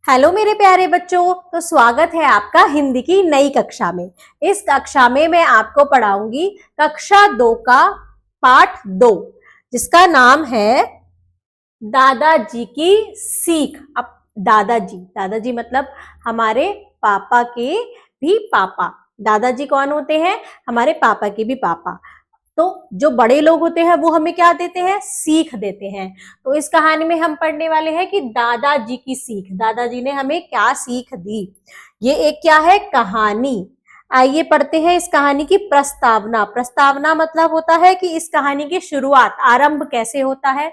Hello मेरे प्यारे बच्चों। तो स्वागत है आपका हिंदी की नई कक्षा में। इस कक्षा में मैं आपको पढ़ाऊंगी कक्षा 2 का पाठ 2, जिसका नाम है दादाजी की सीख। अब दादाजी मतलब हमारे पापा के भी पापा। दादाजी कौन होते हैं? हमारे पापा के भी पापा। तो जो बड़े लोग होते हैं वो हमें क्या देते हैं? सीख देते हैं। तो इस कहानी में हम पढ़ने वाले हैं कि दादाजी की सीख, दादाजी ने हमें क्या सीख दी। ये एक क्या है? कहानी। आइए पढ़ते हैं इस कहानी की प्रस्तावना। प्रस्तावना मतलब होता है कि इस कहानी की शुरुआत, आरंभ कैसे होता है।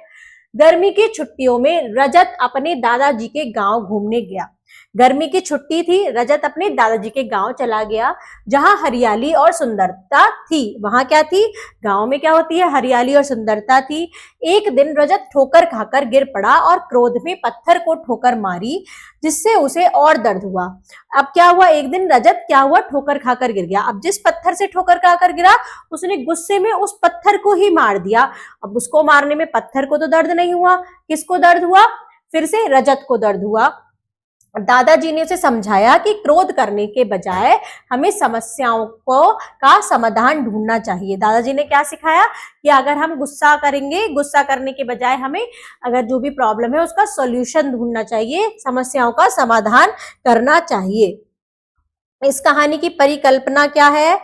गर्मी की छुट्टियों में रजत अपने दादाजी के गांव घूमने गया। गर्मी की छुट्टी थी, रजत अपने दादाजी के गांव चला गया, जहां हरियाली और सुंदरता थी। वहां क्या थी? गांव में क्या होती है? हरियाली और सुंदरता थी। एक दिन रजत ठोकर खाकर गिर पड़ा और क्रोध में पत्थर को ठोकर मारी, जिससे उसे और दर्द हुआ। अब क्या हुआ? एक दिन रजत क्या हुआ? ठोकर खाकर गिर गया। अब जिस पत्थर से ठोकर खाकर गिरा, उसने गुस्से में उस पत्थर को ही मार दिया। अब उसको मारने में पत्थर को तो दर्द नहीं हुआ, किसको दर्द हुआ? फिर से रजत को दर्द हुआ। दादाजी ने उसे समझाया कि क्रोध करने के बजाय हमें समस्याओं को का समाधान ढूंढना चाहिए। दादाजी ने क्या सिखाया कि अगर हम गुस्सा करेंगे, गुस्सा करने के बजाय हमें अगर जो भी प्रॉब्लम है उसका सॉल्यूशन ढूंढना चाहिए, समस्याओं का समाधान करना चाहिए। इस कहानी की परिकल्पना क्या है?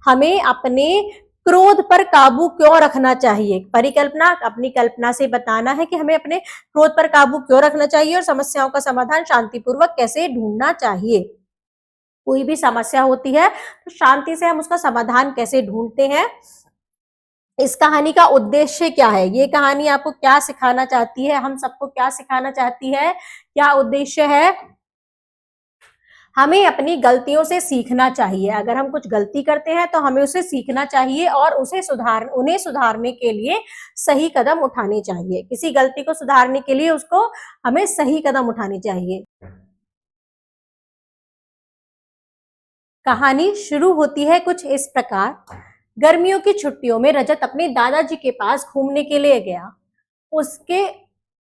हमें अपने क्रोध पर काबू क्यों रखना चाहिए। परिकल्पना, अपनी कल्पना से बताना है कि हमें अपने क्रोध पर काबू क्यों रखना चाहिए और समस्याओं का समाधान शांतिपूर्वक कैसे ढूंढना चाहिए। कोई भी समस्या होती है तो शांति से हम उसका समाधान कैसे ढूंढते हैं। इस कहानी का उद्देश्य क्या है? ये कहानी आपको क्या सिखाना चाहती है? हम सबको क्या सिखाना चाहती है? क्या उद्देश्य है? हमें अपनी गलतियों से सीखना चाहिए। अगर हम कुछ गलती करते हैं तो हमें उसे सीखना चाहिए और उन्हें सुधारने के लिए सही कदम उठाने चाहिए। किसी गलती को सुधारने के लिए उसको हमें सही कदम उठाने चाहिए। कहानी शुरू होती है कुछ इस प्रकार। गर्मियों की छुट्टियों में रजत अपने दादाजी के पास घूमने के लिए गया। उसके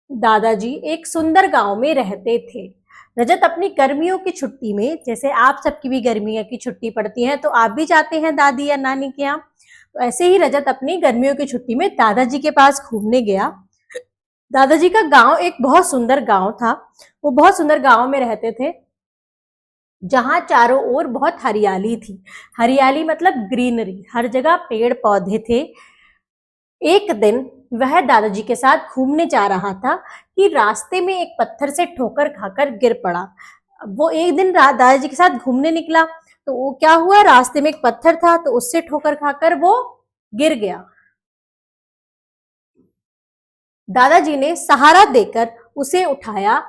दादाजी एक सुंदर गांव में रहते थे। रजत अपनी गर्मियों की छुट्टी में, जैसे आप सबकी भी गर्मियों की छुट्टी पड़ती है तो आप भी जाते हैं दादी या नानी के यहाँ, तो ऐसे ही रजत अपनी गर्मियों की छुट्टी में दादाजी के पास घूमने गया। दादाजी का गांव एक बहुत सुंदर गांव था। वो बहुत सुंदर गांव में रहते थे, जहां चारों ओर बहुत हरियाली थी। हरियाली मतलब ग्रीनरी, हर जगह पेड़ पौधे थे। एक दिन वह दादाजी के साथ घूमने जा रहा था कि रास्ते में एक पत्थर से ठोकर खाकर गिर पड़ा। वो एक दिन दादाजी के साथ घूमने निकला तो वो क्या हुआ? रास्ते में एक पत्थर था तो उससे ठोकर खाकर वो गिर गया। दादाजी ने सहारा देकर उसे उठाया।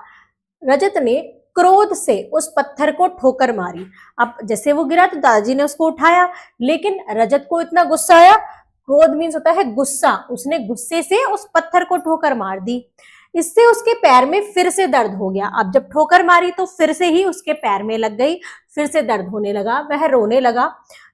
रजत ने क्रोध से उस पत्थर को ठोकर मारी। अब जैसे वो गिरा तो दादाजी ने उसको उठाया, लेकिन रजत को इतना गुस्सा आया। क्रोध मीन्स होता है गुस्सा। उसने गुस्से से उस पत्थर को ठोकर मार दी। इससे उसके पैर में फिर से दर्द हो गया। अब जब ठोकर मारी तो फिर से ही उसके पैर में लग गई, फिर से दर्द होने लगा, वह रोने लगा।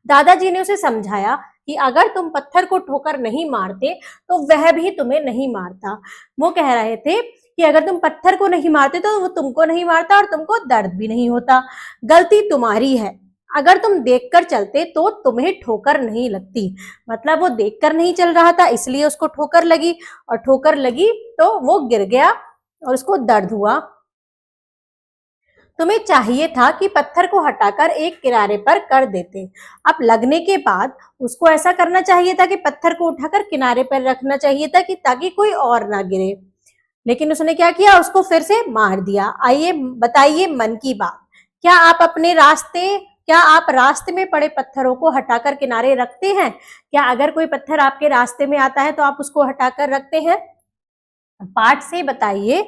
दादाजी ने उसे समझाया कि अगर तुम पत्थर को ठोकर नहीं मारते तो वह भी तुम्हें नहीं मारता। वो कह रहे थे कि अगर तुम पत्थर को नहीं मारते तो वो तुमको नहीं मारता और तुमको दर्द भी नहीं होता। गलती तुम्हारी है। अगर तुम देखकर चलते तो तुम्हें ठोकर नहीं लगती। मतलब वो देखकर नहीं चल रहा था, इसलिए उसको ठोकर लगी, और ठोकर लगी तो वो गिर गया और उसको दर्द हुआ। तुम्हें चाहिए था कि पत्थर को हटाकर एक किनारे पर कर देते। अब लगने के बाद उसको ऐसा करना चाहिए था कि पत्थर को उठाकर किनारे पर रखना चाहिए था कि ताकि कोई और ना गिरे, लेकिन उसने क्या किया? उसको फिर से मार दिया। आइए बताइए मन की बात। क्या आप रास्ते में पड़े पत्थरों को हटाकर किनारे रखते हैं? क्या अगर कोई पत्थर आपके रास्ते में आता है तो आप उसको हटाकर रखते हैं? पाठ से बताइए।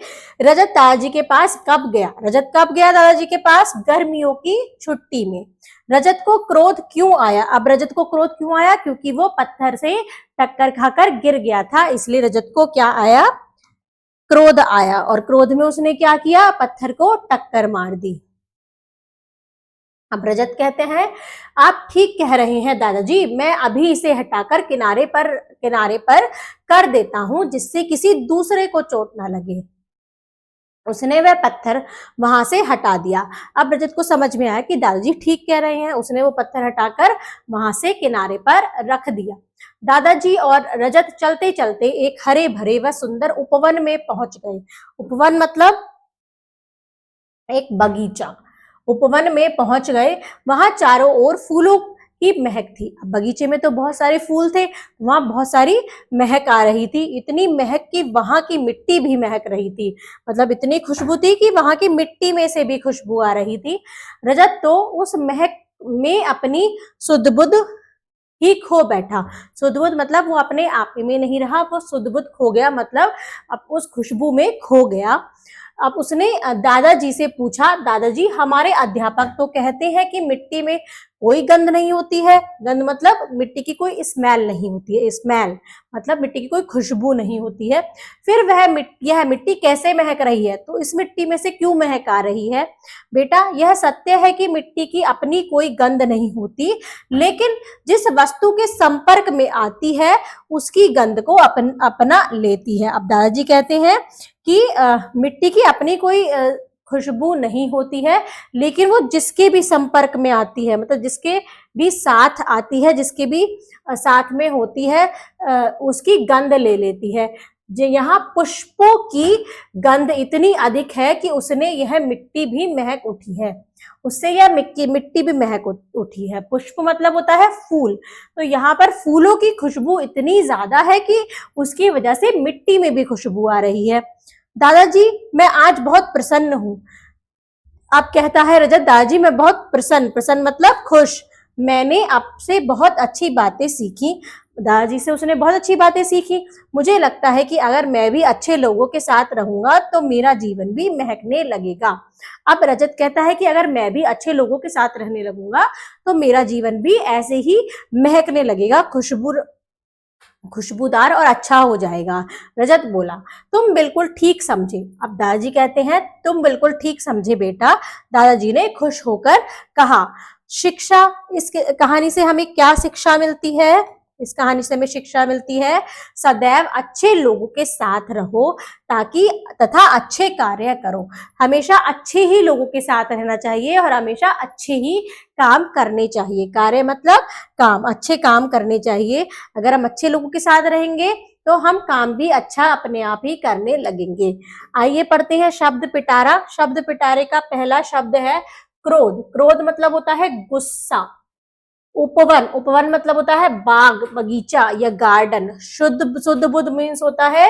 रजत दादाजी के पास कब गया? रजत कब गया दादाजी के पास? गर्मियों की छुट्टी में। रजत को क्रोध क्यों आया? अब रजत को क्रोध क्यों आया? क्योंकि वो पत्थर से टक्कर खाकर गिर गया था, इसलिए रजत को क्या आया? क्रोध आया। और क्रोध में उसने क्या किया? पत्थर को टक्कर मार दी। अब रजत कहते हैं, आप ठीक कह रहे हैं दादाजी, मैं अभी इसे हटाकर किनारे पर कर देता हूं, जिससे किसी दूसरे को चोट ना लगे। उसने वह पत्थर वहां से हटा दिया। अब रजत को समझ में आया कि दादाजी ठीक कह रहे हैं। उसने वो पत्थर हटाकर वहां से किनारे पर रख दिया। दादाजी और रजत चलते चलते एक हरे भरे व सुंदर उपवन में पहुंच गए। उपवन मतलब एक बगीचा। उपवन में पहुंच गए। वहां चारों ओर फूलों की महक थी। अब बगीचे में तो बहुत सारे फूल थे, वहां बहुत सारी महक आ रही थी। इतनी महक कि वहां की मिट्टी भी महक रही थी। मतलब इतनी खुशबू थी कि वहां की मिट्टी में से भी खुशबू आ रही थी। रजत तो उस महक में अपनी सुध बुध ही खो बैठा। सुध बुध मतलब वो अपने आप में नहीं रहा, वो सुध बुध खो गया, मतलब अब उस खुशबू में खो गया। अब उसने दादाजी से पूछा, दादाजी हमारे अध्यापक तो कहते हैं कि मिट्टी में कोई गंध नहीं होती है। गंध मतलब मिट्टी की कोई स्मेल नहीं होती है। स्मेल मतलब मिट्टी की कोई खुशबू नहीं होती है। फिर यह मिट्टी कैसे महक रही है? तो इस मिट्टी में से क्यों महक आ रही है? बेटा, यह सत्य है कि मिट्टी की अपनी कोई गंध नहीं होती, लेकिन जिस वस्तु के संपर्क में आती है उसकी गंध को अपना लेती है। अब दादाजी कहते हैं कि मिट्टी की अपनी कोई खुशबू नहीं होती है, लेकिन वो जिसके भी संपर्क में आती है, मतलब जिसके भी साथ आती है, जिसके भी साथ में होती है, उसकी गंध ले लेती है। यहाँ पुष्पों की गंध इतनी अधिक है कि उसने यह मिट्टी भी महक उठी है, उससे यह मिट्टी भी महक उठी है। पुष्प मतलब होता है फूल, तो यहाँ पर फूलों की खुशबू इतनी ज्यादा है कि उसकी वजह से मिट्टी में भी खुशबू आ रही है। दादाजी मैं आज बहुत प्रसन्न हूँ। अब कहता है रजत, दादाजी मैं बहुत प्रसन्न मतलब खुश, मैंने आपसे बहुत अच्छी बातें सीखी। दादाजी से उसने बहुत अच्छी बातें सीखी। मुझे लगता है कि अगर मैं भी अच्छे लोगों के साथ रहूंगा तो मेरा जीवन भी महकने लगेगा। अब रजत कहता है कि अगर मैं भी अच्छे लोगों के साथ रहने लगूंगा तो मेरा जीवन भी ऐसे ही महकने लगेगा, खुशबूदार और अच्छा हो जाएगा। रजत बोला, तुम बिल्कुल ठीक समझे। अब दादाजी कहते हैं, तुम बिल्कुल ठीक समझे बेटा। दादाजी ने खुश होकर कहा। शिक्षा, इस कहानी से हमें क्या शिक्षा मिलती है? इस कहानी से हमें शिक्षा मिलती है, सदैव अच्छे लोगों के साथ रहो तथा अच्छे कार्य करो। हमेशा अच्छे ही लोगों के साथ रहना चाहिए और हमेशा अच्छे ही काम करने चाहिए। कार्य मतलब काम, अच्छे काम करने चाहिए। अगर हम अच्छे लोगों के साथ रहेंगे तो हम काम भी अच्छा अपने आप ही करने लगेंगे। आइए पढ़ते हैं शब्द पिटारा। शब्द पिटारे का पहला शब्द है क्रोध। क्रोध मतलब होता है गुस्सा। उपवन, उपवन मतलब होता है बाग, बगीचा या गार्डन। शुद्ध बुद्ध मीन्स होता है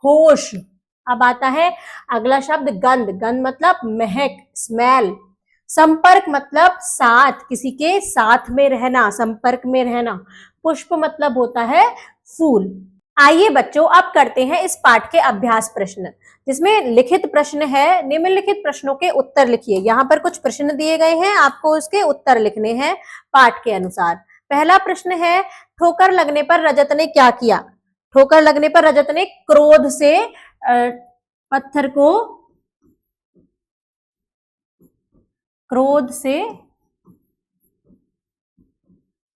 होश। अब आता है अगला शब्द गंध। गंध मतलब महक, स्मेल। संपर्क मतलब साथ, किसी के साथ में रहना, संपर्क में रहना। पुष्प मतलब होता है फूल। आइए बच्चों, अब करते हैं इस पाठ के अभ्यास प्रश्न, जिसमें लिखित प्रश्न है। निम्नलिखित प्रश्नों के उत्तर लिखिए। यहाँ पर कुछ प्रश्न दिए गए हैं, आपको उसके उत्तर लिखने हैं पाठ के अनुसार। पहला प्रश्न है, ठोकर लगने पर रजत ने क्या किया? ठोकर लगने पर रजत ने क्रोध से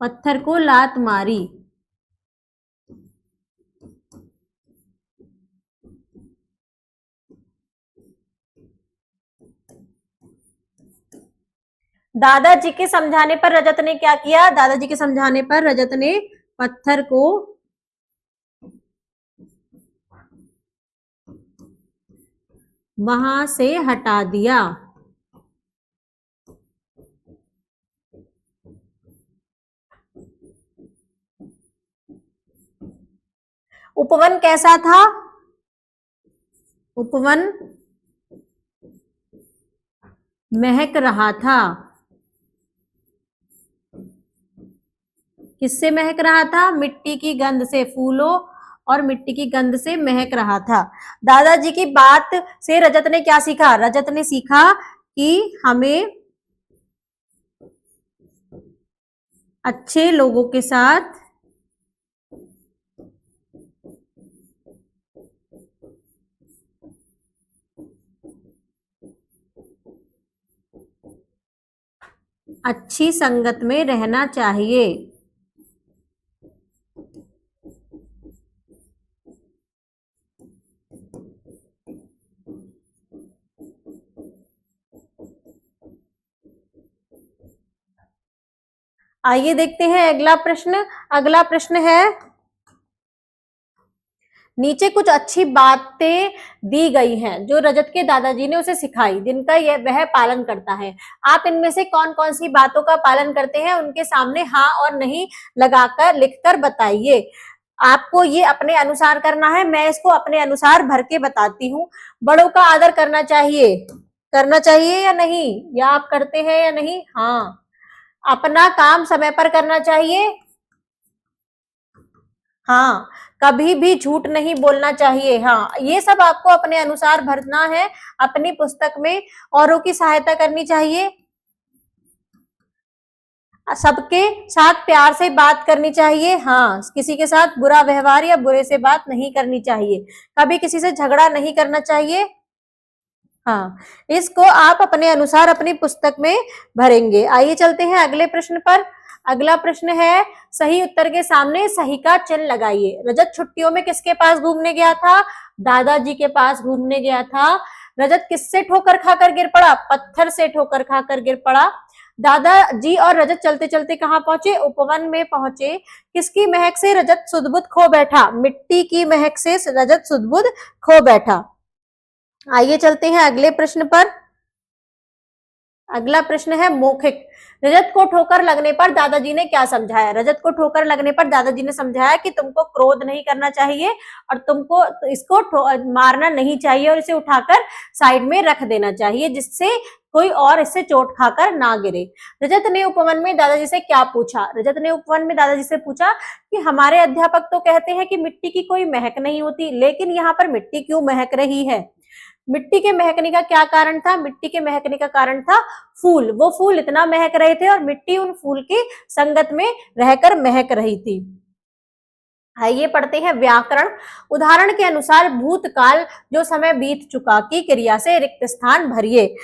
पत्थर को लात मारी। दादाजी के समझाने पर रजत ने क्या किया? दादाजी के समझाने पर रजत ने पत्थर को वहां से हटा दिया। उपवन कैसा था? उपवन महक रहा था। किससे महक रहा था? मिट्टी की गंध से, फूलों और मिट्टी की गंध से महक रहा था। दादाजी की बात से रजत ने क्या सीखा? रजत ने सीखा कि हमें अच्छे लोगों के साथ अच्छी संगत में रहना चाहिए। आइए देखते हैं अगला प्रश्न। अगला प्रश्न है, नीचे कुछ अच्छी बातें दी गई हैं जो रजत के दादाजी ने उसे सिखाई, जिनका यह वह पालन करता है। आप इनमें से कौन कौन सी बातों का पालन करते हैं, उनके सामने हाँ और नहीं लगाकर लिखकर बताइए। आपको ये अपने अनुसार करना है, मैं इसको अपने अनुसार भर के बताती हूँ। बड़ों का आदर करना चाहिए या नहीं, या आप करते हैं या नहीं? हाँ। अपना काम समय पर करना चाहिए। हाँ। कभी भी झूठ नहीं बोलना चाहिए। हाँ, ये सब आपको अपने अनुसार भरना है अपनी पुस्तक में। औरों की सहायता करनी चाहिए। सबके साथ प्यार से बात करनी चाहिए। हाँ, किसी के साथ बुरा व्यवहार या बुरे से बात नहीं करनी चाहिए। कभी किसी से झगड़ा नहीं करना चाहिए। हाँ, इसको आप अपने अनुसार अपनी पुस्तक में भरेंगे। आइए चलते हैं अगले प्रश्न पर। अगला प्रश्न है, सही उत्तर के सामने सही का चिन्ह लगाइए। रजत छुट्टियों में किसके पास घूमने गया था? दादाजी के पास घूमने गया था। रजत किससे ठोकर खाकर गिर पड़ा? पत्थर से ठोकर खाकर गिर पड़ा। दादाजी और रजत चलते चलते कहाँ पहुंचे? उपवन में पहुंचे। किसकी महक से रजत सुध-बुध खो बैठा? मिट्टी की महक से रजत सुध-बुध खो बैठा। आइए चलते हैं अगले प्रश्न पर। अगला प्रश्न है मौखिक। रजत को ठोकर लगने पर दादाजी ने क्या समझाया? रजत को ठोकर लगने पर दादाजी ने समझाया कि तुमको क्रोध नहीं करना चाहिए और तुमको इसको मारना नहीं चाहिए और इसे उठाकर साइड में रख देना चाहिए, जिससे कोई और इससे चोट खाकर ना गिरे। रजत ने उपवन में दादाजी से क्या पूछा? रजत ने उपवन में दादाजी से पूछा कि हमारे अध्यापक तो कहते हैं कि मिट्टी की कोई महक नहीं होती, लेकिन यहाँ पर मिट्टी क्यों महक रही है? मिट्टी के महकने का क्या कारण था? मिट्टी के महकने का कारण था फूल। वो फूल इतना महक रहे थे और मिट्टी उन फूल की संगत में रहकर महक रही थी। आइए पढ़ते हैं व्याकरण। उदाहरण के अनुसार भूतकाल, जो समय बीत चुका, की क्रिया से रिक्त स्थान भरिए।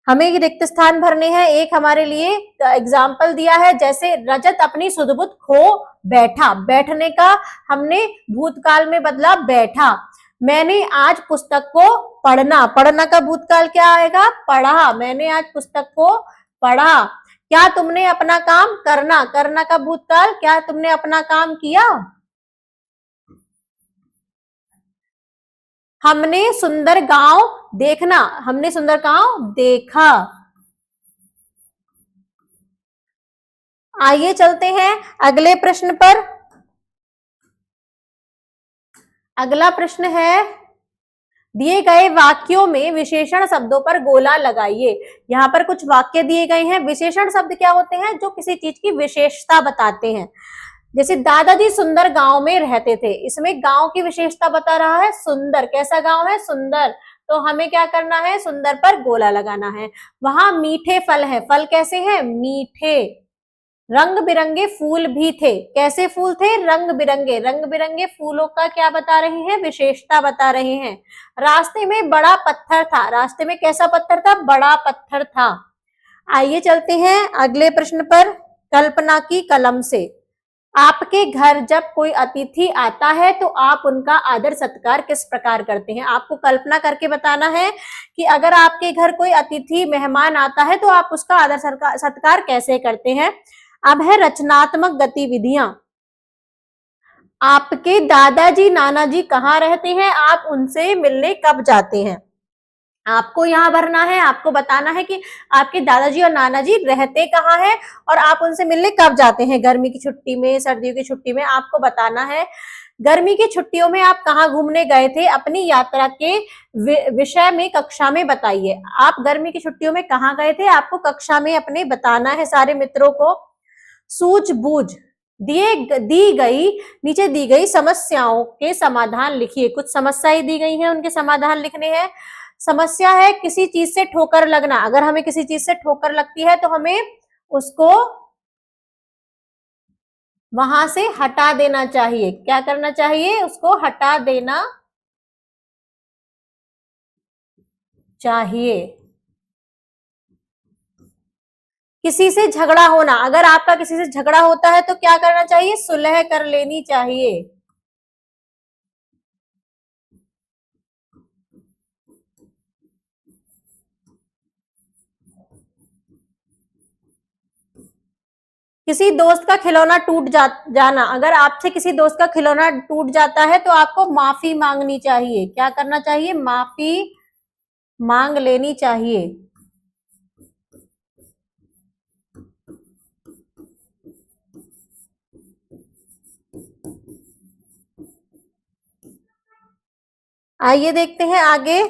हमें रिक्त स्थान भरने हैं। एक हमारे लिए एग्जाम्पल दिया है, जैसे रजत अपनी सुध-बुध खो बैठा। बैठने का हमने भूतकाल में बदला बैठा। मैंने आज पुस्तक को पढ़ना। पढ़ना का भूतकाल क्या आएगा? पढ़ा। मैंने आज पुस्तक को पढ़ा। क्या तुमने अपना काम करना? करना का भूतकाल, क्या तुमने अपना काम किया? हमने सुंदर गांव देखना। हमने सुंदर गांव देखा। आइए चलते हैं अगले प्रश्न पर। अगला प्रश्न है, दिए गए वाक्यों में विशेषण शब्दों पर गोला लगाइए। यहाँ पर कुछ वाक्य दिए गए हैं। विशेषण शब्द क्या होते हैं? जो किसी चीज की विशेषता बताते हैं। जैसे दादाजी सुंदर गांव में रहते थे, इसमें गांव की विशेषता बता रहा है सुंदर। कैसा गांव है? सुंदर। तो हमें क्या करना है? सुंदर पर गोला लगाना है। वहां मीठे फल हैं। फल कैसे हैं? मीठे। रंग बिरंगे फूल भी थे। कैसे फूल थे? रंग बिरंगे। रंग बिरंगे फूलों का क्या बता रहे हैं? विशेषता बता रहे हैं। रास्ते में बड़ा पत्थर था। रास्ते में कैसा पत्थर था? बड़ा पत्थर था। आइए चलते हैं अगले प्रश्न पर। कल्पना की कलम से। आपके घर जब कोई अतिथि आता है तो आप उनका आदर सत्कार किस प्रकार करते हैं? आपको कल्पना करके बताना है कि अगर आपके घर कोई अतिथि मेहमान आता है तो आप उसका आदर सत्कार कैसे करते हैं। अब है रचनात्मक गतिविधियां। आपके दादाजी नानाजी कहाँ रहते हैं? आप उनसे मिलने कब जाते हैं? आपको यहाँ भरना है। आपको बताना है कि आपके दादाजी और नानाजी रहते कहाँ हैं और आप उनसे मिलने कब जाते हैं। गर्मी की छुट्टी में, सर्दियों की छुट्टी में, आपको बताना है। गर्मी की छुट्टियों में आप कहाँ घूमने गए थे? अपनी यात्रा के विषय में कक्षा में बताइए। आप गर्मी की छुट्टियों में कहाँ गए थे? आपको कक्षा में अपने बताना है सारे मित्रों को। सूझबूझ। नीचे दी गई समस्याओं के समाधान लिखिए। कुछ समस्याएं दी गई हैं, उनके समाधान लिखने हैं। समस्या है किसी चीज से ठोकर लगना। अगर हमें किसी चीज से ठोकर लगती है तो हमें उसको वहां से हटा देना चाहिए। क्या करना चाहिए? उसको हटा देना चाहिए। किसी से झगड़ा होना। अगर आपका किसी से झगड़ा होता है तो क्या करना चाहिए? सुलह कर लेनी चाहिए। किसी दोस्त का खिलौना जाना, अगर आपसे किसी दोस्त का खिलौना टूट जाता है तो आपको माफी मांगनी चाहिए। क्या करना चाहिए? माफी मांग लेनी चाहिए। आइए देखते हैं आगे।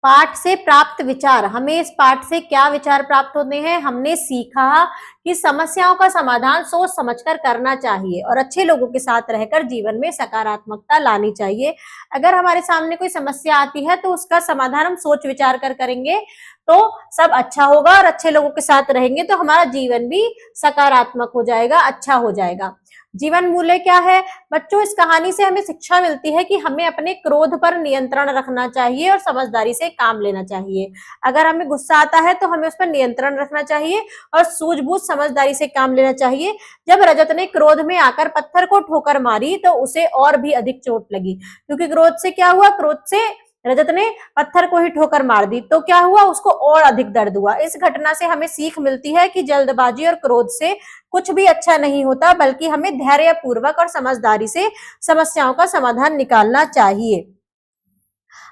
पाठ से प्राप्त विचार, हमें इस पाठ से क्या विचार प्राप्त होते हैं? हमने सीखा कि समस्याओं का समाधान सोच समझकर करना चाहिए और अच्छे लोगों के साथ रहकर जीवन में सकारात्मकता लानी चाहिए। अगर हमारे सामने कोई समस्या आती है तो उसका समाधान हम सोच विचार कर करेंगे तो सब अच्छा होगा, और अच्छे लोगों के साथ रहेंगे तो हमारा जीवन भी सकारात्मक हो जाएगा, अच्छा हो जाएगा। जीवन मूल्य क्या है बच्चों? इस कहानी से हमें शिक्षा मिलती है कि हमें अपने क्रोध पर नियंत्रण रखना चाहिए और समझदारी से काम लेना चाहिए। अगर हमें गुस्सा आता है तो हमें उस पर नियंत्रण रखना चाहिए और सूझबूझ समझदारी से काम लेना चाहिए। जब रजत ने क्रोध में आकर पत्थर को ठोकर मारी तो उसे और भी अधिक चोट लगी, क्योंकि क्रोध से क्या हुआ? क्रोध से रजत ने पत्थर को ही ठोकर मार दी तो क्या हुआ? उसको और अधिक दर्द हुआ। इस घटना से हमें सीख मिलती है कि जल्दबाजी और क्रोध से कुछ भी अच्छा नहीं होता, बल्कि हमें धैर्य पूर्वक और समझदारी से समस्याओं का समाधान निकालना चाहिए।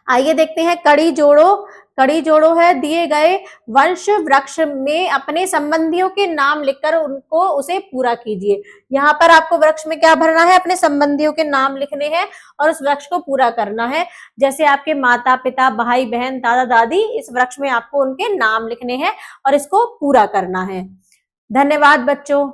आइए देखते हैं कड़ी जोड़ो। कड़ी जोड़ो है, दिए गए वंश वृक्ष में अपने संबंधियों के नाम लिखकर उनको उसे पूरा कीजिए। यहाँ पर आपको वृक्ष में क्या भरना है? अपने संबंधियों के नाम लिखने हैं और उस वृक्ष को पूरा करना है। जैसे आपके माता पिता, भाई बहन, दादा दादी, इस वृक्ष में आपको उनके नाम लिखने हैं और इसको पूरा करना है। धन्यवाद बच्चों।